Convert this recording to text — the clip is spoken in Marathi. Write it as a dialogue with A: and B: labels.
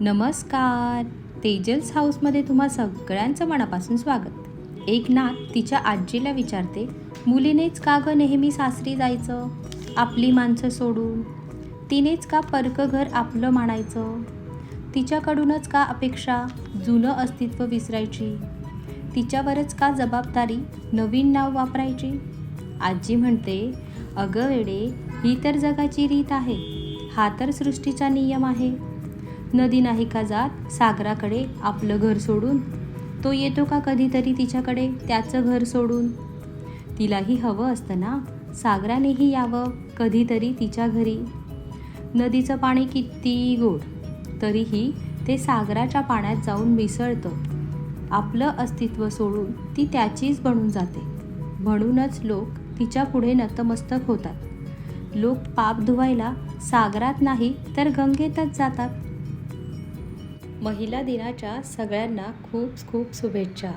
A: नमस्कार. तेजल्स हाऊसमध्ये तुम्हा सगळ्यांचं मनापासून स्वागत. एक नात तिच्या आजीला विचारते, मुलीनेच का गं नेहमी सासरी जायचं, आपली माणसं सोडून? तिनेच का परकं घर आपलं मानायचं? तिच्याकडूनच का अपेक्षा जुनं अस्तित्व विसरायची? तिच्यावरच का जबाबदारी नवीन नाव वापरायची? आजी म्हणते, अगं वेडे, ही तर जगाची रीत आहे, हा तर सृष्टीचा नियम आहे. नदी नाही का जात सागराकडे आपलं घर सोडून? तो येतो का कधीतरी तिच्याकडे त्याचं घर सोडून? तिलाही हवं असतं ना, सागरानेही यावं कधीतरी तिच्या घरी. नदीचं पाणी किती गोड, तरीही ते सागराच्या पाण्यात जाऊन मिसळतं. आपलं अस्तित्व सोडून ती त्याचीच बनून जाते. म्हणूनच लोक तिच्या पुढे नतमस्तक होतात. लोक पाप धुवायला सागरात नाही तर गंगेतच जातात. महिला दिनाच्या सगळ्यांना खूप खूप शुभेच्छा.